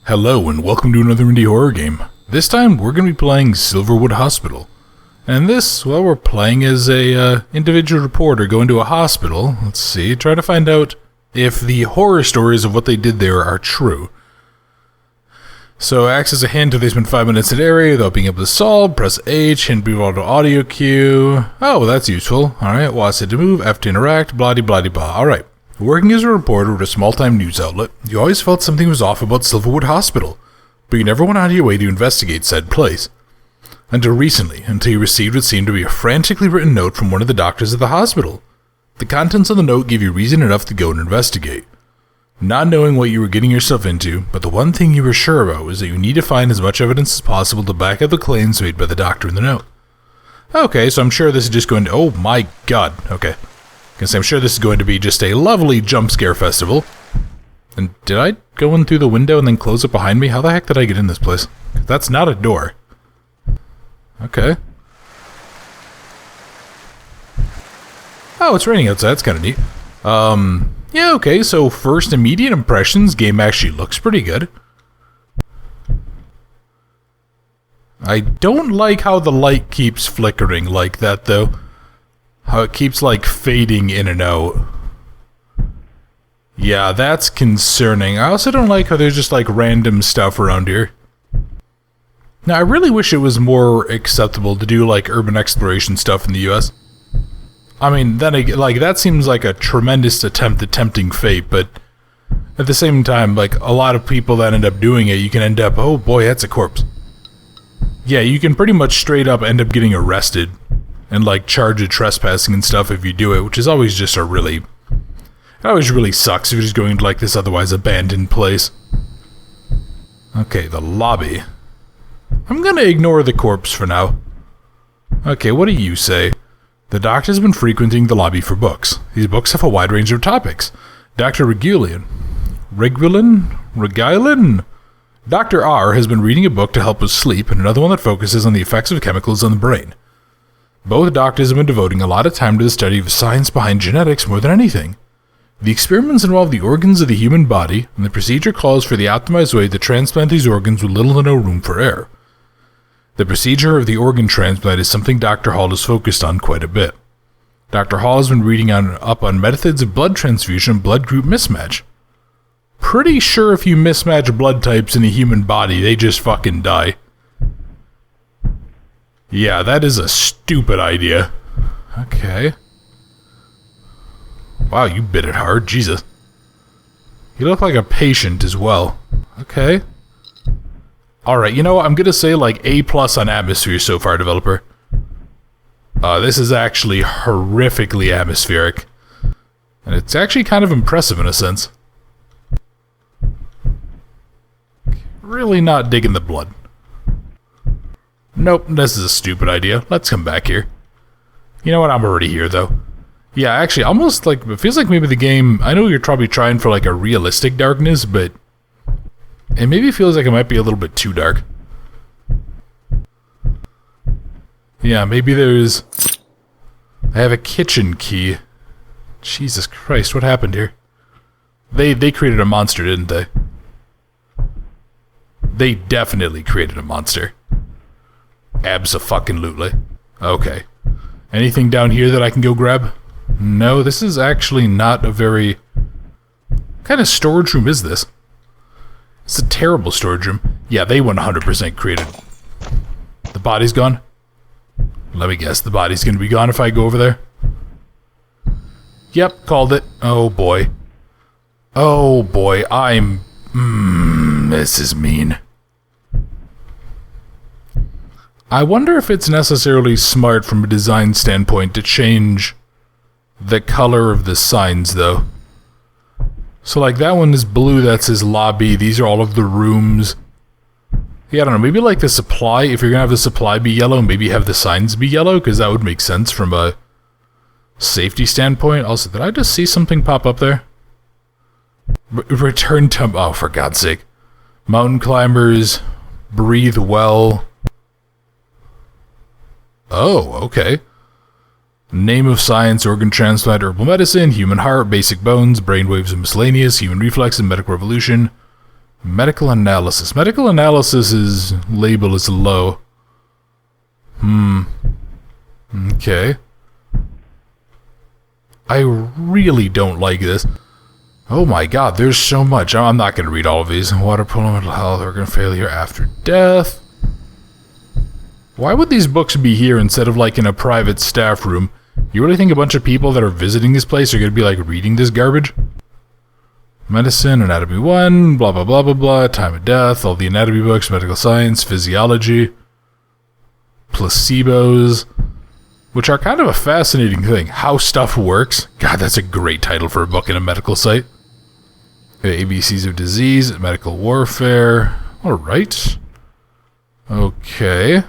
Hello and welcome to another indie horror game. This time we're going to be playing Silverwood Hospital. And this, well, we're playing as a individual reporter going to a hospital. Let's see, try to find out if the horror stories of what they did there are true. So acts as a hint if they spend 5 minutes in an area without being able to solve, press H, hint people to audio cue. Oh, well, that's useful. Alright, WASD to move, F to interact, blah blah blah. Alright. Working as a reporter at a small-time news outlet, you always felt something was off about Silverwood Hospital, but you never went out of your way to investigate said place. Until recently, until you received what seemed to be a frantically written note from one of the doctors at the hospital. The contents of the note gave you reason enough to go and investigate. Not knowing what you were getting yourself into, but the one thing you were sure about was that you need to find as much evidence as possible to back up the claims made by the doctor in the note. Okay, so I'm sure this is just going to... Oh my god, okay. I'm sure this is going to be just a lovely jump scare festival. And did I go in through the window and then close it behind me? How the heck did I get in this place? That's not a door. Okay. Oh, it's raining outside. That's kind of neat. Yeah, okay, so first immediate impressions, game actually looks pretty good. I don't like how the light keeps flickering like that, though. How it keeps, like, fading in and out. Yeah, that's concerning. I also don't like how there's just, like, random stuff around here. Now, I really wish it was more acceptable to do, like, urban exploration stuff in the US. I mean, then, like, that seems like a tremendous attempt at tempting fate, but at the same time, like, a lot of people that end up doing it, you can end up, oh boy, that's a corpse. Yeah, you can pretty much straight up end up getting arrested. And, like, charged with trespassing and stuff if you do it, which is always just a really... It always really sucks if you're just going to, like, this otherwise abandoned place. Okay, the lobby. I'm gonna ignore the corpse for now. Okay, what do you say? The doctor has been frequenting the lobby for books. These books have a wide range of topics. Dr. Regulin? Dr. R has been reading a book to help with sleep and another one that focuses on the effects of chemicals on the brain. Both doctors have been devoting a lot of time to the study of science behind genetics more than anything. The experiments involve the organs of the human body, and the procedure calls for the optimized way to transplant these organs with little to no room for error. The procedure of the organ transplant is something Dr. Hall has focused on quite a bit. Dr. Hall has been reading up on methods of blood transfusion and blood group mismatch. Pretty sure if you mismatch blood types in a human body, they just fucking die. Yeah, that is a stupid idea. Okay. Wow, you bit it hard. Jesus. You look like a patient as well. Okay. Alright, you know what? I'm gonna say like A+ on atmosphere so far, developer. This is actually horrifically atmospheric. And it's actually kind of impressive in a sense. Really not digging the blood. Nope, this is a stupid idea. Let's come back here. You know what? I'm already here, though. Yeah, actually, almost like... It feels like maybe the game... I know you're probably trying for, like, a realistic darkness, but... It maybe feels like it might be a little bit too dark. Yeah, maybe there's... I have a kitchen key. Jesus Christ, what happened here? They created a monster, didn't they? They definitely created a monster. Abso-fucking-lutely. Okay. Anything down here that I can go grab? No, this is actually not a very... What kind of storage room is this? It's a terrible storage room. Yeah, they 100% created... The body's gone? Let me guess, the body's gonna be gone if I go over there? Yep, called it. Oh boy. Oh boy, I'm... this is mean. I wonder if it's necessarily smart from a design standpoint to change the color of the signs, though. So, like, that one is blue, that's his lobby, these are all of the rooms. Yeah, I don't know, maybe like the supply, if you're gonna have the supply be yellow, maybe have the signs be yellow, because that would make sense from a safety standpoint. Also, did I just see something pop up there? Return to... Oh, for God's sake. Mountain climbers, breathe well... Oh, okay. Name of science, organ transplant, herbal medicine, human heart, basic bones, brainwaves and miscellaneous, human reflex and medical revolution, Medical analysis. Medical analysis is labeled as low. Okay. I really don't like this. Oh my god, there's so much. I'm not going to read all of these. Water polo, mental health, organ failure after death. Why would these books be here instead of like in a private staff room? You really think a bunch of people that are visiting this place are going to be like reading this garbage? Medicine, anatomy 1, blah blah blah blah blah, time of death, all the anatomy books, medical science, physiology, placebos, which are kind of a fascinating thing. How stuff works. God, that's a great title for a book in a medical site. ABCs of disease, medical warfare. Alright. Okay.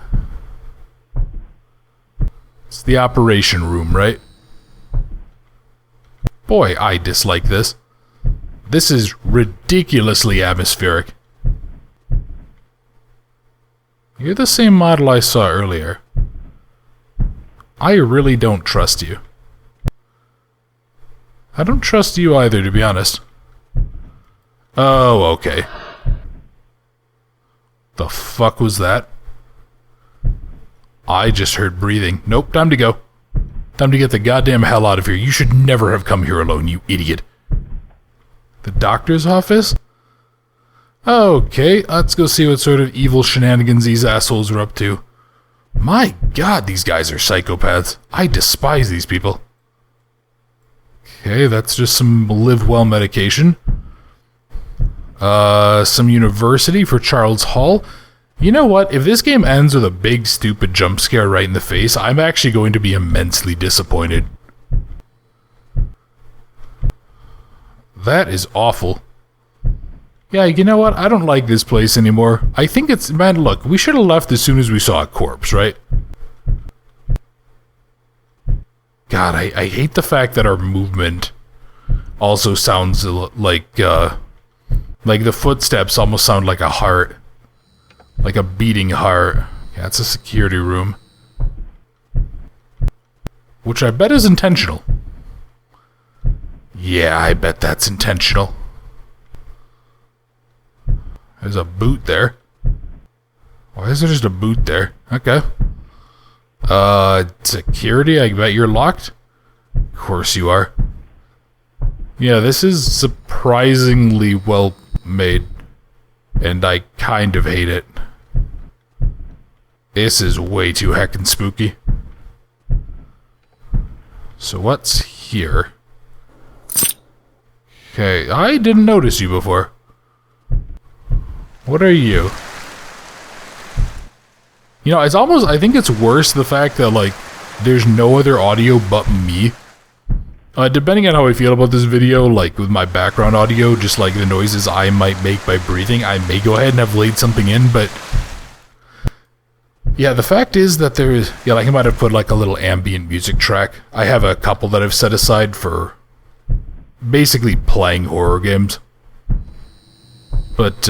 It's the operation room, right? Boy, I dislike this. This is ridiculously atmospheric. You're the same model I saw earlier. I really don't trust you. I don't trust you either, to be honest. Oh, okay. The fuck was that? I just heard breathing. Nope, time to go. Time to get the goddamn hell out of here. You should never have come here alone, you idiot. The doctor's office? Okay, let's go see what sort of evil shenanigans these assholes are up to. My god, these guys are psychopaths. I despise these people. Okay, that's just some live well medication. Some university for Charles Hall. You know what? If this game ends with a big stupid jump scare right in the face, I'm actually going to be immensely disappointed. That is awful. Yeah, you know what? I don't like this place anymore. I think it's... Man, look, we should have left as soon as we saw a corpse, right? God, I hate the fact that our movement also sounds like the footsteps almost sound like a heart. Like a beating heart. Yeah, it's a security room. Which I bet is intentional. Yeah, I bet that's intentional. There's a boot there. Why is there just a boot there? Okay. Security, I bet you're locked? Of course you are. Yeah, this is surprisingly well made. And I kind of hate it. This is way too heckin' spooky. So what's here? Okay, I didn't notice you before. What are you? You know, it's almost, I think it's worse the fact that, like, there's no other audio but me. Depending on how I feel about this video, like, with my background audio, just like the noises I might make by breathing, I may go ahead and have laid something in, but... Yeah, the fact is that there is... Yeah, like, I might have put, like, a little ambient music track. I have a couple that I've set aside for... basically playing horror games. But,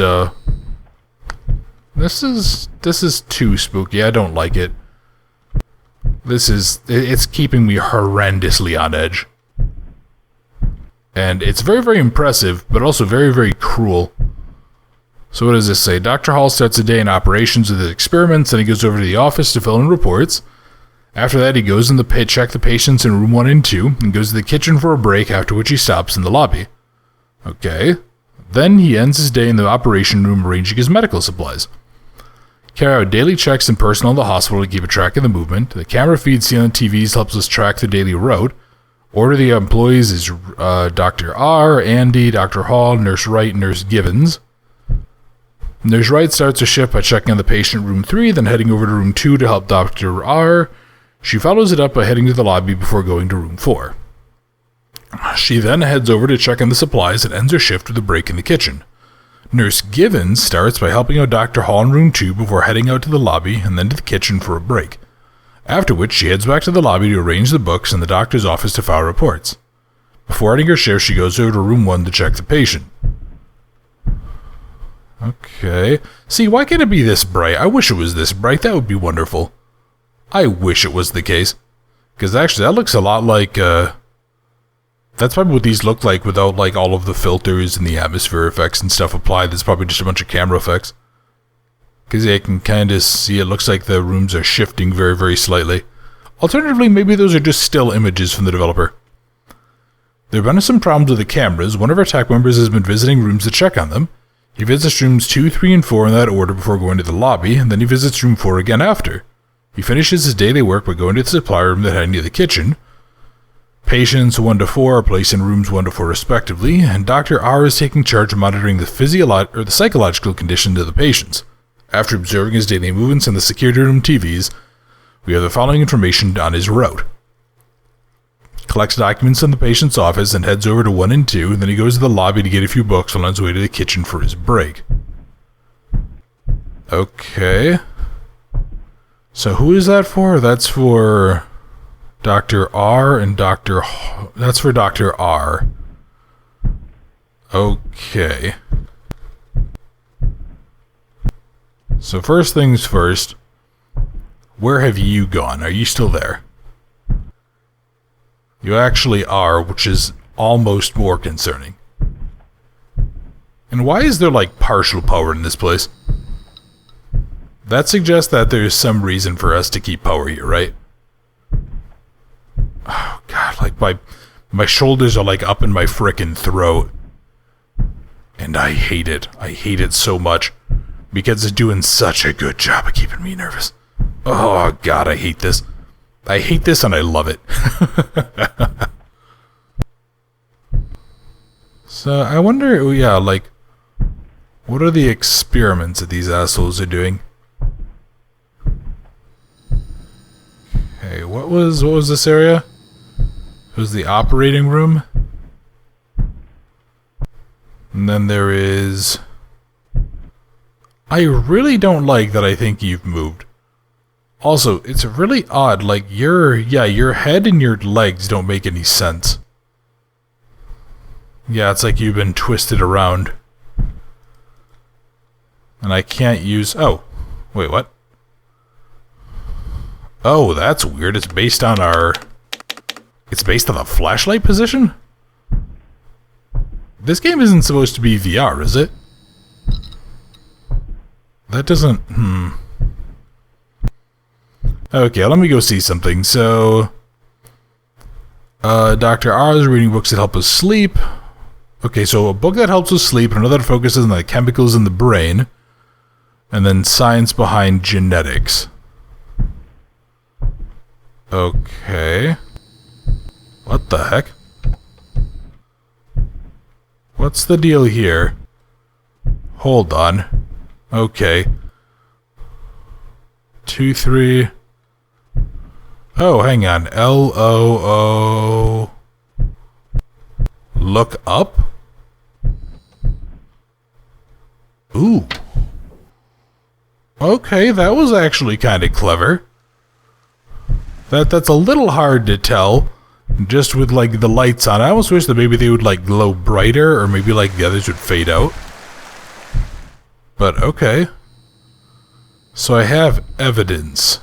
This is too spooky. I don't like it. It's keeping me horrendously on edge. And it's very, very impressive, but also very, very cruel. So what does this say? Dr. Hall starts a day in operations with his experiments, and he goes over to the office to fill in reports. After that, he goes in the pit, check the patients in room 1 and 2, and goes to the kitchen for a break, after which he stops in the lobby. Okay. Then he ends his day in the operation room arranging his medical supplies. Carry out daily checks and personnel in the hospital to keep a track of the movement. The camera feed seen on TVs helps us track the daily route. Order the employees is Dr. R, Andy, Dr. Hall, Nurse Wright, Nurse Givens. Nurse Wright starts her shift by checking on the patient room 3, then heading over to room 2 to help Dr. R. She follows it up by heading to the lobby before going to room 4. She then heads over to check on the supplies and ends her shift with a break in the kitchen. Nurse Givens starts by helping out Dr. Hall in room 2 before heading out to the lobby and then to the kitchen for a break. After which, she heads back to the lobby to arrange the books in the doctor's office to file reports. Before ending her shift, she goes over to room 1 to check the patient. Okay. See, why can't it be this bright? I wish it was this bright. That would be wonderful. I wish it was the case. Because actually, that looks a lot like, That's probably what these look like without like all of the filters and the atmosphere effects and stuff applied. There's probably just a bunch of camera effects. Because I can kind of see it looks like the rooms are shifting very, very slightly. Alternatively, maybe those are just still images from the developer. There have been some problems with the cameras. One of our TAC members has been visiting rooms to check on them. He visits rooms 2, 3, and 4 in that order before going to the lobby, and then he visits room 4 again after. He finishes his daily work by going to the supply room that had near the kitchen. Patients 1 to 4 are placed in rooms 1 to 4 respectively, and Dr. R is taking charge of monitoring the psychological condition of the patients. After observing his daily movements in the security room TVs, we have the following information on his route. Collects documents in the patient's office and heads over to 1 and 2, and then he goes to the lobby to get a few books while on his way to the kitchen for his break. Okay. So who is that for? That's for Dr. R and that's for Dr. R. Okay. So first things first, where have you gone? Are you still there? You actually are, which is almost more concerning. And why is there like partial power in this place? That suggests that there's some reason for us to keep power here, right? Oh god, like my shoulders are like up in my frickin' throat. And I hate it. I hate it so much. Because it's doing such a good job of keeping me nervous. Oh god, I hate this. I hate this and I love it. So I wonder, oh yeah, like, what are the experiments that these assholes are doing? Okay, what was this area? It was the operating room. And then there is... I really don't like that I think you've moved. Also, it's really odd, like your head and your legs don't make any sense. Yeah, it's like you've been twisted around. And I can't use... Oh, wait, what? Oh, that's weird. It's based on the flashlight position? This game isn't supposed to be VR, is it? That doesn't... Okay, let me go see something. So... Dr. R is reading books that help us sleep. Okay, so a book that helps us sleep, and another that focuses on the chemicals in the brain. And then science behind genetics. Okay. What the heck? What's the deal here? Hold on. Okay. 2, 3... Oh, hang on. L-O-O... Look up? Ooh. Okay, that was actually kind of clever. That's a little hard to tell, just with, like, the lights on. I almost wish that maybe they would, like, glow brighter, or maybe, like, the others would fade out. But, okay. So I have evidence.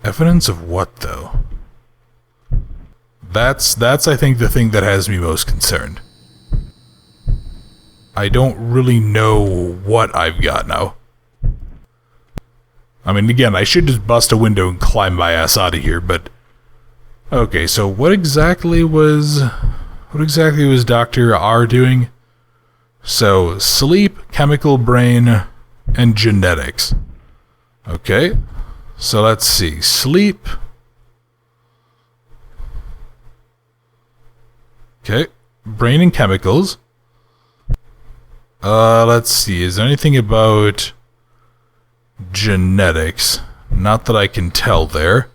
Evidence of what, though? That's I think, the thing that has me most concerned. I don't really know what I've got now. I mean, again, I should just bust a window and climb my ass out of here, but... Okay, so what exactly was Dr. R doing? So, sleep, chemical brain, and genetics. Okay, so let's see. Sleep. Okay, brain and chemicals. Let's see. Is there anything about genetics? Not that I can tell there.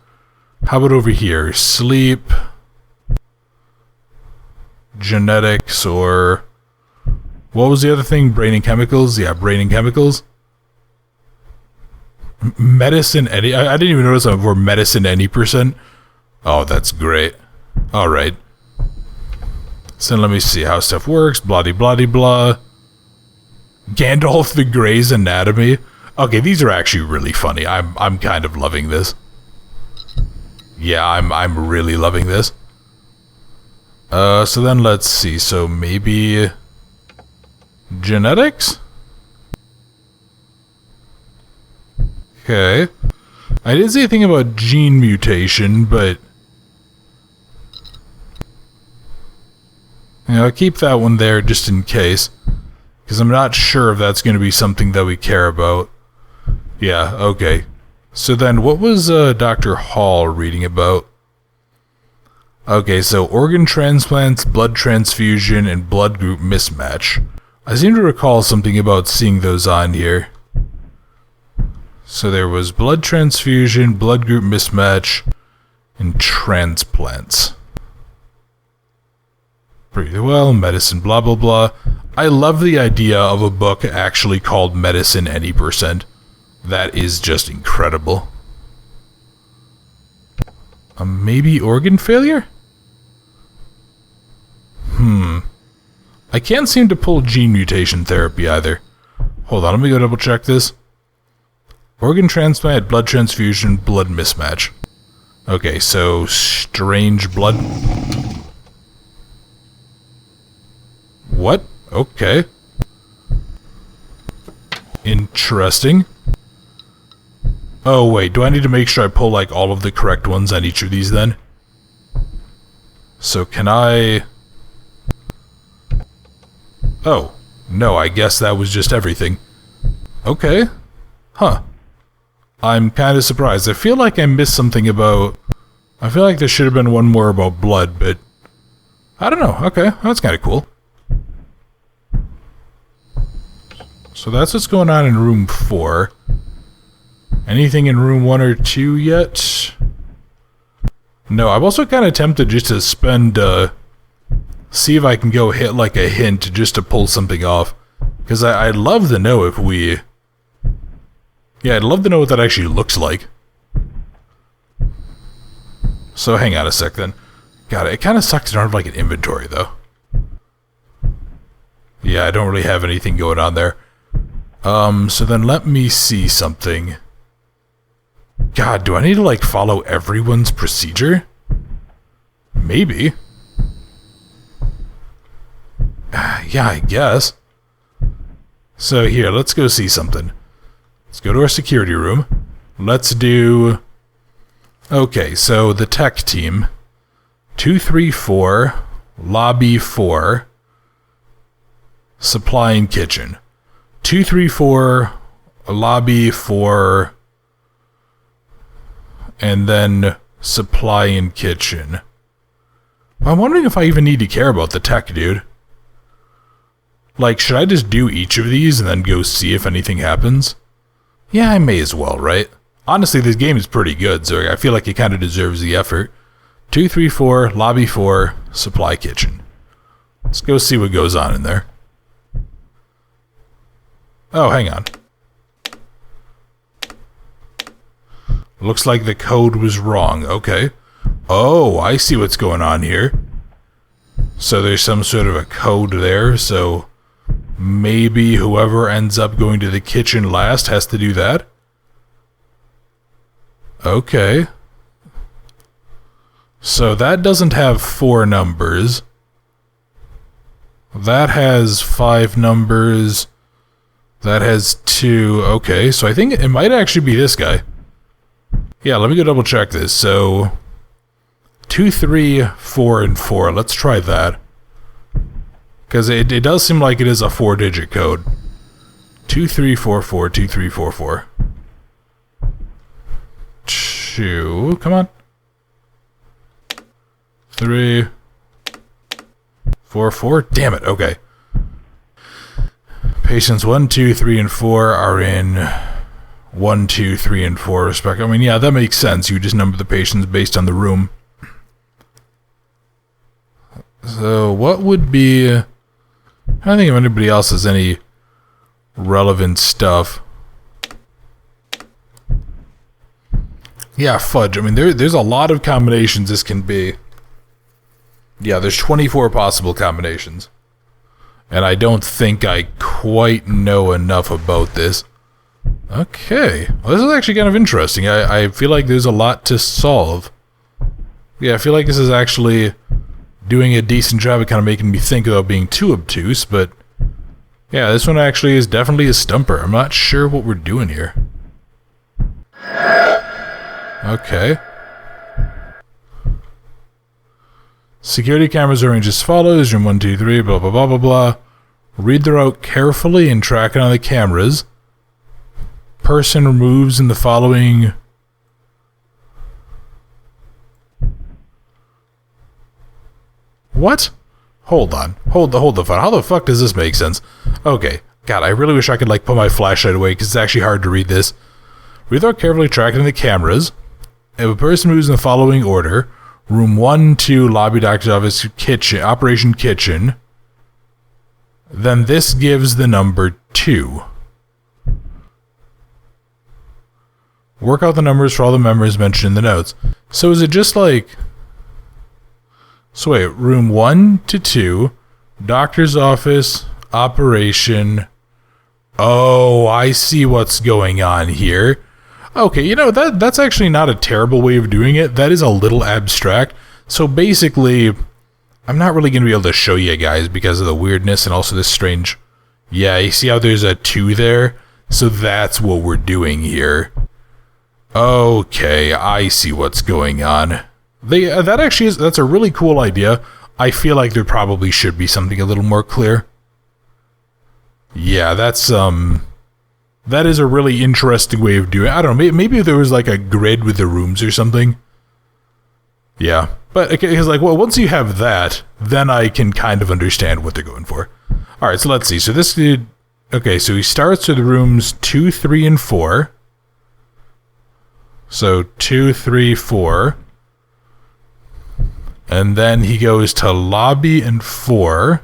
How about over here? Sleep, genetics, or... What was the other thing? Brain and chemicals? Yeah, brain and chemicals. Medicine any... I didn't even notice before. Medicine any percent. Oh, that's great. Alright. So let me see how stuff works. Blah-de-blah-de-blah. Gandalf the Grey's Anatomy. Okay, these are actually really funny. I'm kind of loving this. Yeah, I'm really loving this. So then let's see. So maybe genetics? Okay. I didn't see a thing about gene mutation, but I'll keep that one there just in case, because I'm not sure if that's going to be something that we care about. Yeah, okay. So then what was Dr. Hall reading about? Okay, so organ transplants, blood transfusion, and blood group mismatch. I seem to recall something about seeing those on here. So there was blood transfusion, blood group mismatch, and transplants. Pretty well, medicine, blah blah blah. I love the idea of a book actually called Medicine Any %. That is just incredible. Maybe organ failure? I can't seem to pull gene mutation therapy either. Hold on, let me go double check this. Organ transplant, blood transfusion, blood mismatch. Okay, so strange blood. What? Okay. Interesting. Oh wait, do I need to make sure I pull like all of the correct ones on each of these then? So can I... Oh, no, I guess that was just everything. Okay. Huh. I'm kind of surprised. I feel like I missed something about... I feel like there should have been one more about blood, but... I don't know. Okay, that's kind of cool. So that's what's going on in room 4. Anything in room 1 or 2 yet? No, I'm also kind of tempted just to spend, see if I can go hit like a hint just to pull something off. Because I'd love to know if we... Yeah, I'd love to know what that actually looks like. So hang on a sec then. God, it kind of sucks to not have like an inventory though. Yeah, I don't really have anything going on there. So then let me see something. God, do I need to like follow everyone's procedure? Maybe. Yeah, I guess. So here, let's go see something. Let's go to our security room. Let's do... Okay, so the tech team. 234, lobby 4, supply and kitchen. 234, lobby 4, and then supply and kitchen. I'm wondering if I even need to care about the tech, dude. Like, should I just do each of these and then go see if anything happens? Yeah, I may as well, right? Honestly, this game is pretty good, so I feel like it kind of deserves the effort. 234, lobby 4, supply kitchen. Let's go see what goes on in there. Oh, hang on. Looks like the code was wrong. Okay. Oh, I see what's going on here. So there's some sort of a code there, so maybe whoever ends up going to the kitchen last has to do that? Okay. So that doesn't have 4 numbers. That has 5 numbers. That has 2. Okay, so I think it might actually be this guy. Yeah, let me go double check this. So 2, 3, 4, and 4. Let's try that. Because it does seem like it is a 4-digit code. 2344, 2344. 2, come on. 3, 4, 4. Damn it, okay. Patients 1, 2, 3, and 4 are in 1, 2, 3, and 4 respectively. I mean, yeah, that makes sense. You just number the patients based on the room. So, what would be... I don't think if anybody else has any relevant stuff. Yeah, fudge. I mean, there's a lot of combinations this can be. Yeah, there's 24 possible combinations. And I don't think I quite know enough about this. Okay. Well, this is actually kind of interesting. I feel like there's a lot to solve. Yeah, I feel like this is actually doing a decent job of kind of making me think without being too obtuse, but yeah, this one actually is definitely a stumper. I'm not sure what we're doing here. Okay. Security cameras are arranged as follows. Room 1, 2, 3, blah, blah, blah, blah, blah. Read the route carefully and track it on the cameras. Person removes in the following... What? Hold on. Hold the phone. How the fuck does this make sense? Okay. God, I really wish I could, like, put my flashlight away, because it's actually hard to read this. Read the route carefully, track it on the cameras. If a person moves in the following order... Room 1, 2, lobby, doctor's office, kitchen, operation kitchen. Then this gives the number 2. Work out the numbers for all the members mentioned in the notes. So is it just like... So wait, room 1 to 2, doctor's office, operation... Oh, I see what's going on here. Okay, you know, that's actually not a terrible way of doing it. That is a little abstract. So basically, I'm not really going to be able to show you guys because of the weirdness and also this strange... Yeah, you see how there's a 2 there? So that's what we're doing here. Okay, I see what's going on. That's a really cool idea. I feel like there probably should be something a little more clear. Yeah, that is a really interesting way of doing it. I don't know, maybe if there was like a grid with the rooms or something. Yeah, but because like, well, once you have that, then I can kind of understand what they're going for. Alright, so let's see. So this dude... Okay, so he starts with rooms 2, 3, and 4. So 2, 3, 4. And then he goes to lobby and 4.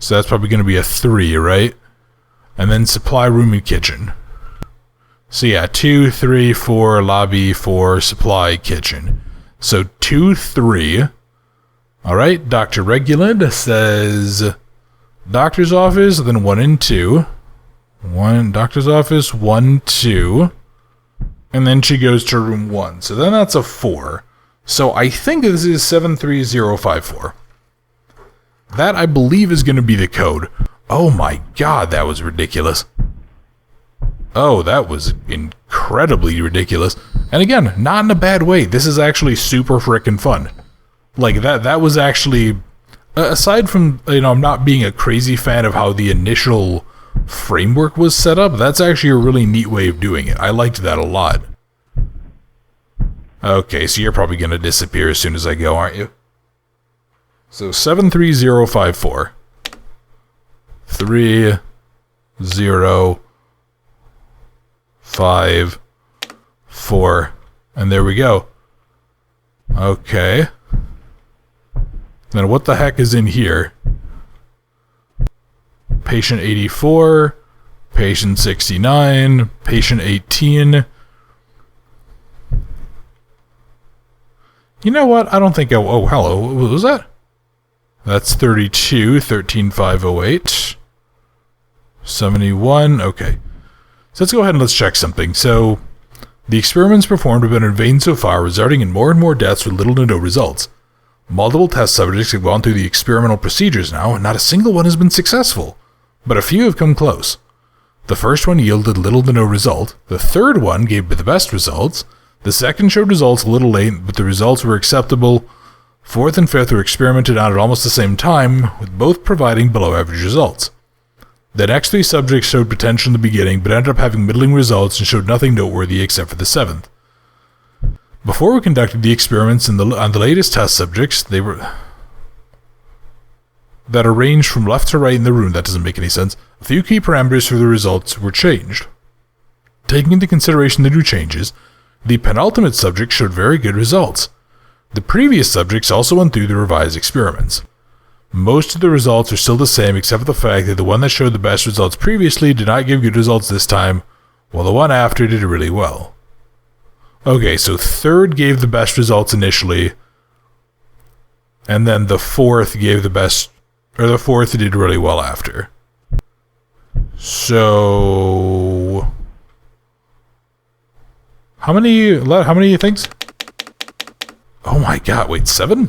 So that's probably going to be a 3, right? And then supply room and kitchen. So yeah, 2, 3, 4, lobby, 4, supply, kitchen. So 2, 3. Alright, Dr. Regulant says doctor's office, then 1 and 2. 1, doctor's office, 1, 2. And then she goes to room 1. So then that's a 4. So I think this is 73054. That, I believe, is going to be the code. Oh my god, that was ridiculous. Oh, that was incredibly ridiculous. And again, not in a bad way. This is actually super frickin' fun. Like, that was actually... aside from, you know, I'm not being a crazy fan of how the initial framework was set up, that's actually a really neat way of doing it. I liked that a lot. Okay, so you're probably going to disappear as soon as I go, aren't you? So 73054. 3, 0, 5, 4, and there we go. Okay. Then what the heck is in here? Patient 84, patient 69, patient 18. You know what? I don't think oh, hello. What was that? That's 32, 13508. 71, okay. So let's go ahead and let's check something. So, the experiments performed have been in vain so far, resulting in more and more deaths with little to no results. Multiple test subjects have gone through the experimental procedures now, and not a single one has been successful. But a few have come close. The first one yielded little to no result. The third one gave the best results. The second showed results a little late, but the results were acceptable. Fourth and fifth were experimented on at almost the same time, with both providing below average results. The next 3 subjects showed potential in the beginning, but ended up having middling results and showed nothing noteworthy except for the 7th. Before we conducted the experiments on the latest test subjects, they were that arranged from left to right in the room. That doesn't make any sense. A few key parameters for the results were changed. Taking into consideration the new changes, the penultimate subject showed very good results. The previous subjects also went through the revised experiments. Most of the results are still the same except for the fact that the one that showed the best results previously did not give good results this time, while the one after did really well. Okay, so third gave the best results initially, and then the fourth gave the best, or the fourth did really well after. So... How many things? Oh my god, wait, 7?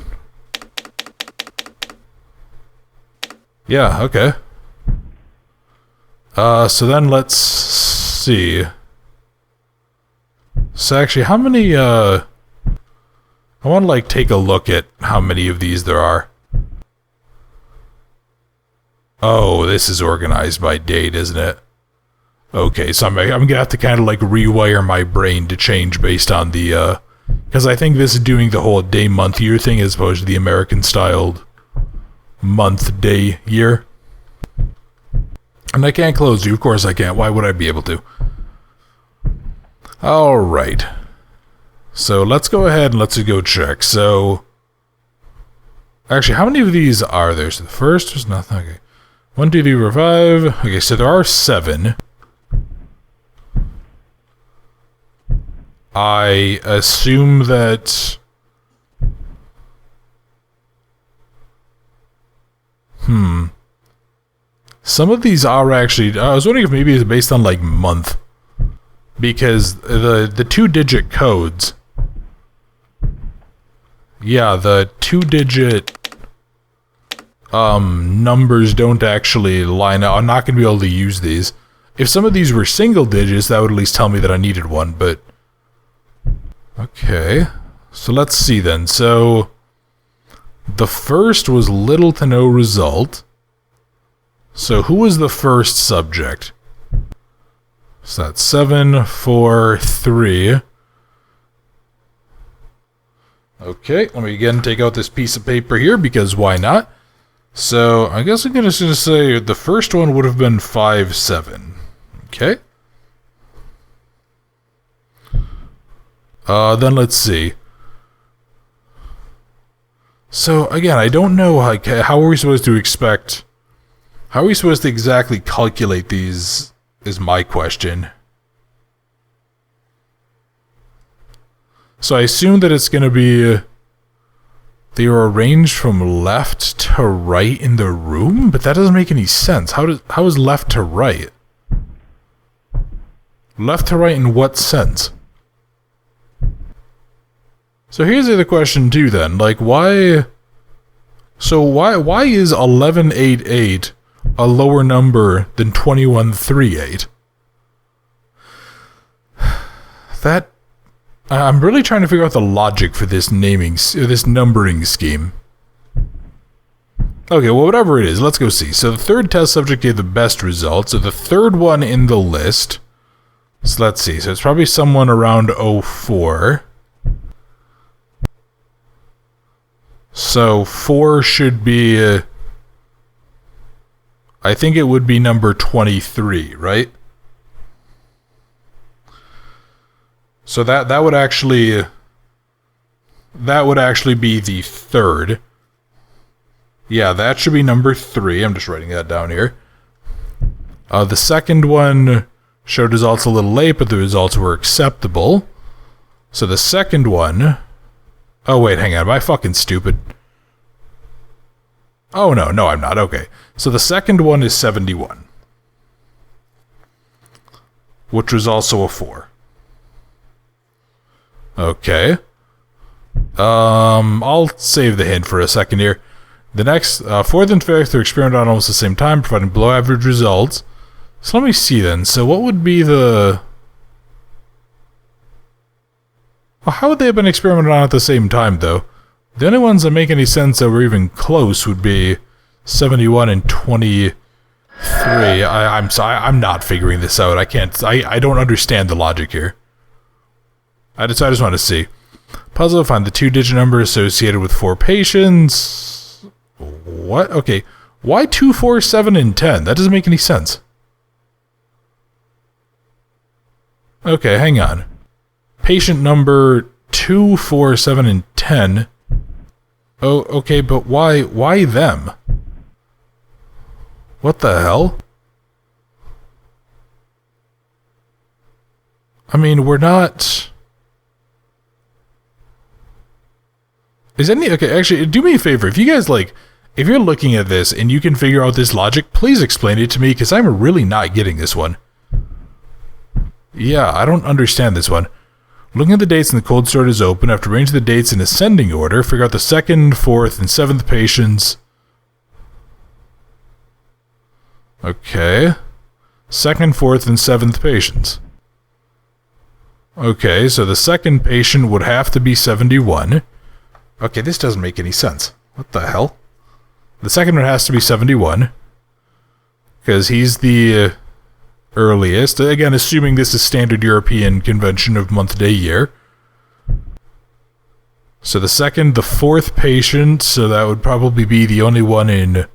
Yeah, okay. So then let's see. So actually, how many, I want to, like, take a look at how many of these there are. Oh, this is organized by date, isn't it? Okay, so I'm gonna have to kind of, like, rewire my brain to change based on the, because I think this is doing the whole day, month, year thing as opposed to the American-styled month, day, year. And I can't close you, of course I can't. Why would I be able to? Alright. So let's go ahead and let's go check. So, actually, how many of these are there? So the first was nothing. Okay. 1, 2, 3, 4, 5. Okay, so there are 7. I assume that... Some of these are actually... I was wondering if maybe it's based on, like, month. Because the 2-digit codes... Yeah, the 2-digit... numbers don't actually line up. I'm not going to be able to use these. If some of these were single digits, that would at least tell me that I needed one, but... Okay. So let's see then. So... The first was little to no result. So who was the first subject? So that's 7, 4, 3. Okay, let me again take out this piece of paper here, because why not? So, I guess I'm gonna say the first one would have been 5, 7. Okay. Then let's see. So, again, I don't know, like, how are we supposed to expect... How are we supposed to exactly calculate these, is my question. So I assume that it's gonna be... They are arranged from left to right in the room? But that doesn't make any sense. How is left to right? Left to right in what sense? So here's the other question too then. Like, why... So why is 1188 a lower number than 2138? That... I'm really trying to figure out the logic for this this numbering scheme. Okay, well, whatever it is, let's go see. So the third test subject gave the best results. So the third one in the list. So let's see. So it's probably someone around 04. So 4 should be... I think it would be number 23, right? So that would actually be the third. Yeah, that should be number 3. I'm just writing that down here. The second one showed results a little late, but the results were acceptable. So the second one... Oh wait, hang on, am I fucking stupid? Oh no, I'm not, okay. So the second one is 71. Which was also a 4. Okay. I'll save the hint for a second here. The next, fourth and fifth are experimented on almost the same time, providing below average results. So let me see then. So what would be the... Well, how would they have been experimented on at the same time, though? The only ones that make any sense that were even close would be 71 and 23. I'm sorry, I'm not figuring this out. I don't understand the logic here. I just want to see. Puzzle, find the 2-digit number associated with 4 patients. What? Okay. Why 2, 4, 7, and 10? That doesn't make any sense. Okay, hang on. Patient number 2, 4, 7, and 10. Oh, okay, but why them? What the hell? I mean, we're not... Okay, actually, do me a favor. If you guys, like, if you're looking at this and you can figure out this logic, please explain it to me, because I'm really not getting this one. Yeah, I don't understand this one. Looking at the dates and the cold start is open. After arranging the dates in ascending order, figure out the 2nd, 4th, and 7th patients. Okay. Second, fourth, and seventh patients. Okay, so the second patient would have to be 71. Okay, this doesn't make any sense. What the hell? The second one has to be 71. Because he's the earliest. Again, assuming this is standard European convention of month, day, year. So the second, the fourth patient, so that would probably be the only one in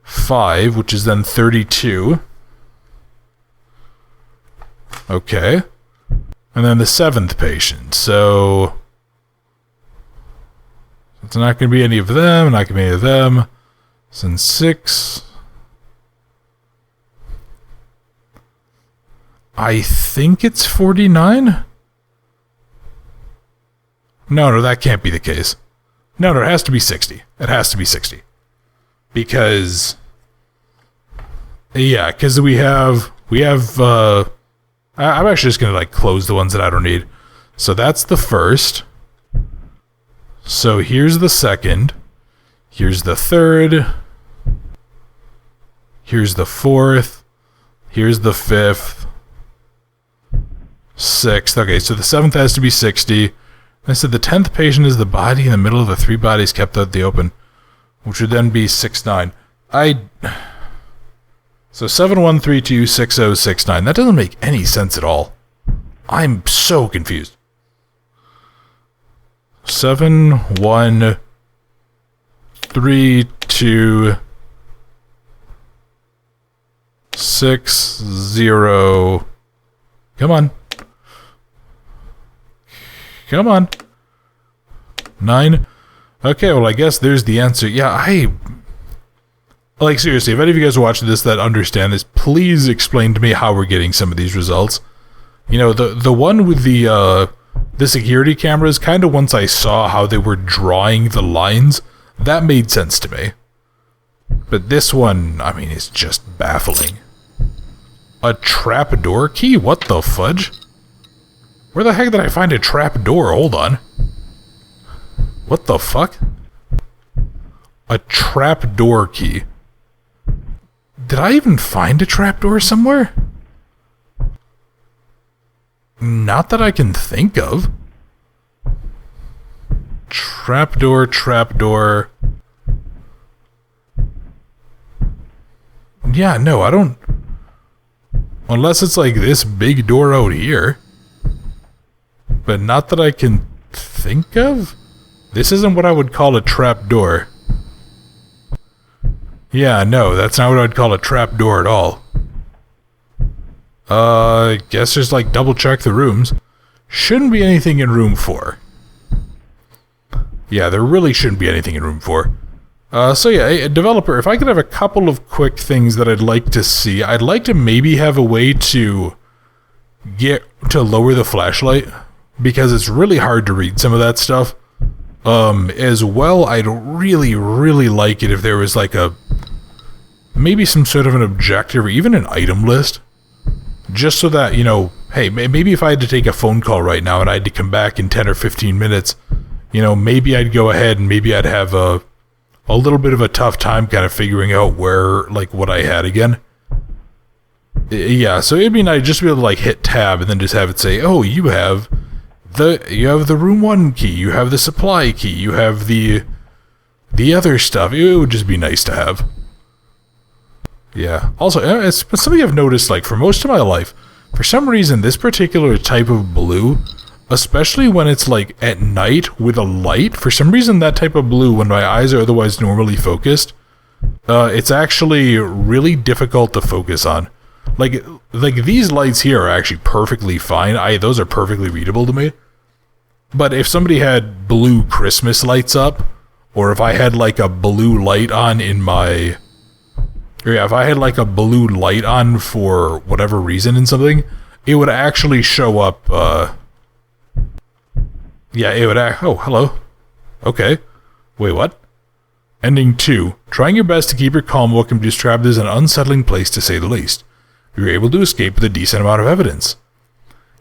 5, which is then 32. Okay. And then the seventh patient, so it's not going to be any of them, not going to be any of them. So in 6. I think it's 49? No, that can't be the case. No, it has to be 60. It has to be 60. Because, yeah, because we have, I'm actually just going to, like, close the ones that I don't need. So that's the first. So here's the second. Here's the third. Here's the fourth. Here's the fifth. Sixth. Okay, so the seventh has to be 60. I said the 10th patient is the body in the middle of the 3 bodies kept out the open, which would then be 69. So 71326069. That doesn't make any sense at all. I'm so confused. 713260. Come on. Come on. 9. Okay, well, I guess there's the answer. Yeah, like, seriously, if any of you guys are watching this that understand this, please explain to me how we're getting some of these results. You know, the one with the security cameras, kind of once I saw how they were drawing the lines, that made sense to me. But this one, I mean, is just baffling. A trapdoor key? What the fudge? Where the heck did I find a trapdoor? Hold on. What the fuck? A trapdoor key. Did I even find a trapdoor somewhere? Not that I can think of. Trapdoor. Yeah, no, I don't... Unless it's like this big door out here. But not that I can think of? This isn't what I would call a trapdoor. Yeah, no, that's not what I'd call a trapdoor at all. I guess just, like, double check the rooms. Shouldn't be anything in room 4. Yeah, there really shouldn't be anything in room 4. So yeah, a developer, if I could have a couple of quick things that I'd like to see, I'd like to maybe have a way to get to lower the flashlight, because it's really hard to read some of that stuff. As well, I'd really, really like it if there was like maybe some sort of an objective or even an item list. Just so that, you know, hey, maybe if I had to take a phone call right now and I had to come back in 10 or 15 minutes, you know, maybe I'd go ahead and maybe I'd have a little bit of a tough time kind of figuring out where, like, what I had again. Yeah, so it'd be nice just to be able to, like, hit tab and then just have it say, oh, you have the room 1 key, you have the supply key, you have the other stuff. It would just be nice to have. Yeah. Also, it's something I've noticed, like, for most of my life, for some reason, this particular type of blue, especially when it's, like, at night with a light, for some reason that type of blue, when my eyes are otherwise normally focused, it's actually really difficult to focus on. Like these lights here are actually perfectly fine. Those are perfectly readable to me. But if somebody had blue Christmas lights up, or if I had, like, a blue light on in my... Yeah, if I had, like, a blue light on for whatever reason in something, it would actually show up, yeah, it would oh, hello. Okay. Wait, what? Ending 2. Trying your best to keep your calm what can be described as an unsettling place, to say the least. You were able to escape with a decent amount of evidence.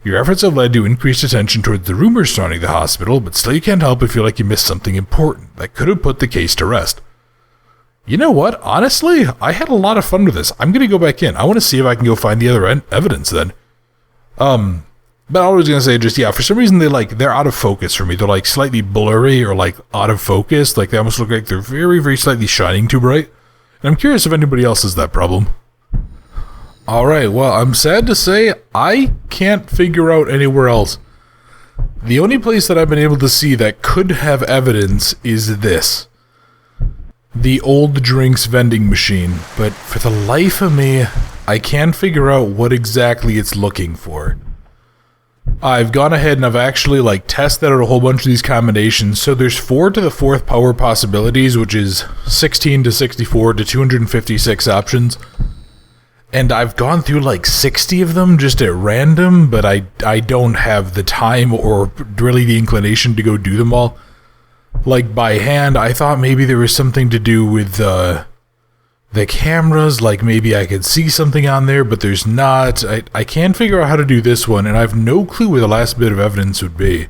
Your efforts have led to increased attention towards the rumors surrounding the hospital, but still you can't help but feel like you missed something important that could have put the case to rest. You know what? Honestly, I had a lot of fun with this. I'm gonna go back in. I want to see if I can go find the other evidence then. But I was gonna say, just, yeah, for some reason they're out of focus for me. They're like slightly blurry or like out of focus. Like they almost look like they're very, very slightly shining too bright. And I'm curious if anybody else has that problem. Alright, well, I'm sad to say I can't figure out anywhere else. The only place that I've been able to see that could have evidence is this. The old drinks vending machine. But for the life of me, I can't figure out what exactly it's looking for. I've gone ahead and I've actually like tested out a whole bunch of these combinations. So there's 4 to the 4th power possibilities, which is 16 to 64 to 256 options. And I've gone through like 60 of them just at random, but I don't have the time or really the inclination to go do them all. Like by hand, I thought maybe there was something to do with the cameras, like maybe I could see something on there, but there's not. I can't figure out how to do this one, and I have no clue where the last bit of evidence would be.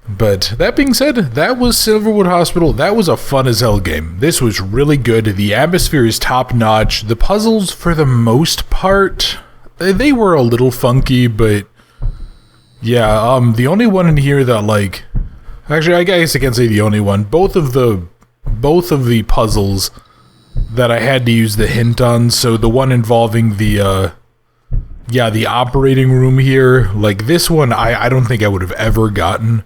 But that being said, that was Silverwood Hospital. That was a fun as hell game. This was really good. The atmosphere is top notch. The puzzles, for the most part, they were a little funky, but yeah, the only one in here that like, actually I guess I can't say the only one. Both of the puzzles that I had to use the hint on. So the one involving the operating room here, like this one, I don't think I would have ever gotten.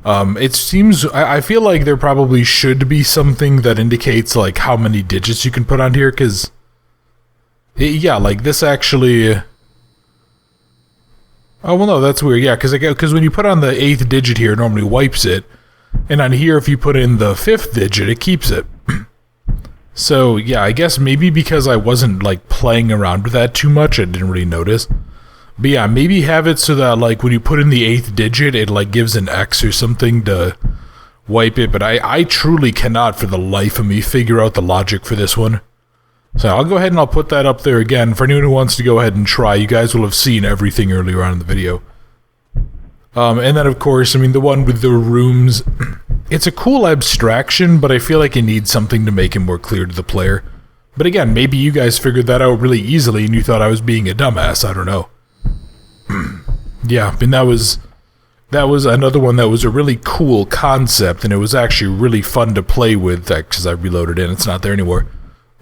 It seems, I feel like there probably should be something that indicates like how many digits you can put on here, because yeah, like this actually, oh well no, that's weird, yeah, because when you put on the 8th digit here, it normally wipes it, and on here if you put in the 5th digit, it keeps it. So yeah, I guess maybe because I wasn't like playing around with that too much, I didn't really notice. But yeah, maybe have it so that like when you put in the 8th digit, it like gives an X or something to wipe it. But I truly cannot for the life of me figure out the logic for this one. So I'll go ahead and I'll put that up there again. For anyone who wants to go ahead and try, you guys will have seen everything earlier on in the video. And then of course, I mean the one with the rooms, it's a cool abstraction, but I feel like it needs something to make it more clear to the player. But again, maybe you guys figured that out really easily and you thought I was being a dumbass, I don't know. Yeah, and that was another one that was a really cool concept, and it was actually really fun to play with, because I reloaded it and it's not there anymore.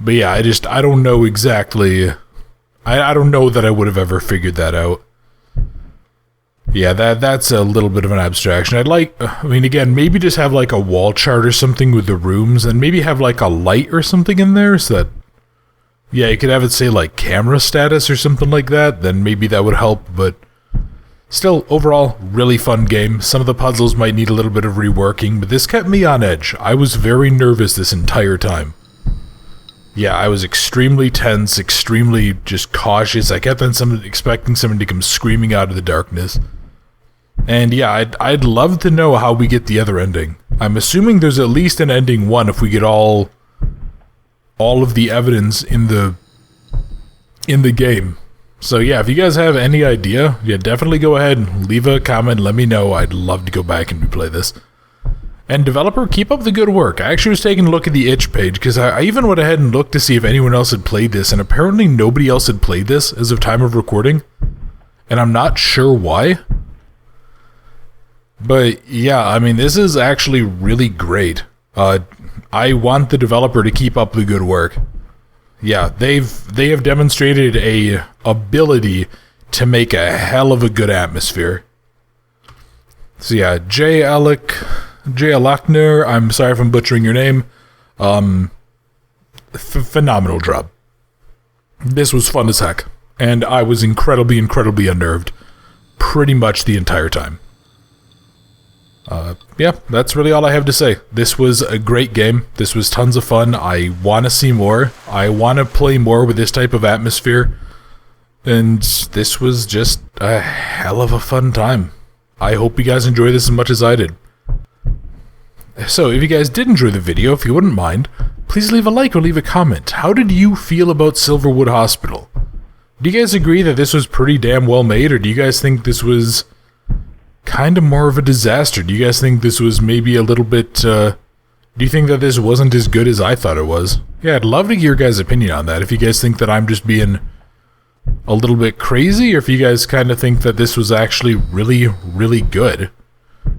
But yeah, I don't know exactly, I don't know that I would have ever figured that out. Yeah, that's a little bit of an abstraction. I mean, again, maybe just have like a wall chart or something with the rooms, and maybe have like a light or something in there, so that, yeah, you could have it say like camera status or something like that, then maybe that would help, but still, overall, really fun game. Some of the puzzles might need a little bit of reworking, but this kept me on edge. I was very nervous this entire time. Yeah, I was extremely tense, extremely just cautious. I kept on expecting someone to come screaming out of the darkness. And yeah, I'd love to know how we get the other ending. I'm assuming there's at least an ending 1 if we get all of the evidence in the game. So yeah, if you guys have any idea, yeah, definitely go ahead and leave a comment, let me know. I'd love to go back and replay this. And developer, keep up the good work. I actually was taking a look at the itch page, because I even went ahead and looked to see if anyone else had played this, and apparently nobody else had played this as of time of recording. And I'm not sure why. But yeah, I mean, this is actually really great. I want the developer to keep up the good work. Yeah, they have demonstrated a ability to make a hell of a good atmosphere. So yeah, Jay Alakner, I'm sorry if I'm butchering your name. Phenomenal job. This was fun as heck, and I was incredibly unnerved pretty much the entire time. Yeah, that's really all I have to say. This was a great game. This was tons of fun. I want to see more. I want to play more with this type of atmosphere. And this was just a hell of a fun time. I hope you guys enjoy this as much as I did. So, if you guys did enjoy the video, if you wouldn't mind, please leave a like or leave a comment. How did you feel about Silverwood Hospital? Do you guys agree that this was pretty damn well made, or do you guys think this was kind of more of a disaster? Do you guys think this was maybe a little bit Do you think that this wasn't as good as I thought it was? Yeah, I'd love to hear your guys' opinion on that. If you guys think that I'm just being a little bit crazy, or if you guys kind of think that this was actually really, really good.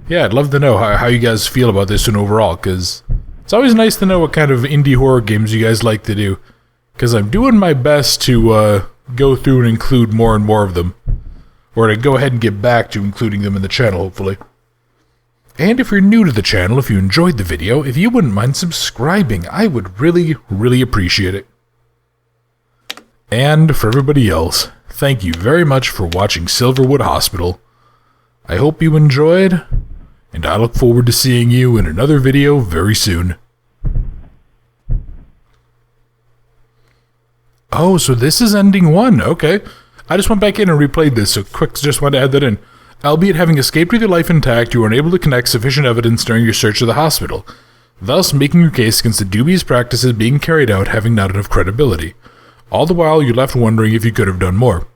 Yeah, I'd love to know how you guys feel about this one overall, because it's always nice to know what kind of indie horror games you guys like to do, because I'm doing my best to go through and include more and more of them, or to go ahead and get back to including them in the channel, hopefully. And if you're new to the channel, if you enjoyed the video, if you wouldn't mind subscribing, I would really, really appreciate it. And for everybody else, thank you very much for watching Silverwood Hospital. I hope you enjoyed, and I look forward to seeing you in another video very soon. Oh, so this is ending 1, okay. I just went back in and replayed this, so quick, just wanted to add that in. Albeit having escaped with your life intact, you were unable to connect sufficient evidence during your search of the hospital, thus making your case against the dubious practices being carried out having not enough credibility. All the while, you're left wondering if you could have done more.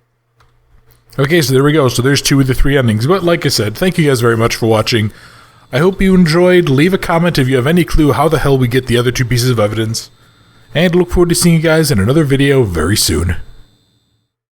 Okay, so there we go. So there's 2 of the 3 endings. But like I said, thank you guys very much for watching. I hope you enjoyed. Leave a comment if you have any clue how the hell we get the other 2 pieces of evidence. And look forward to seeing you guys in another video very soon.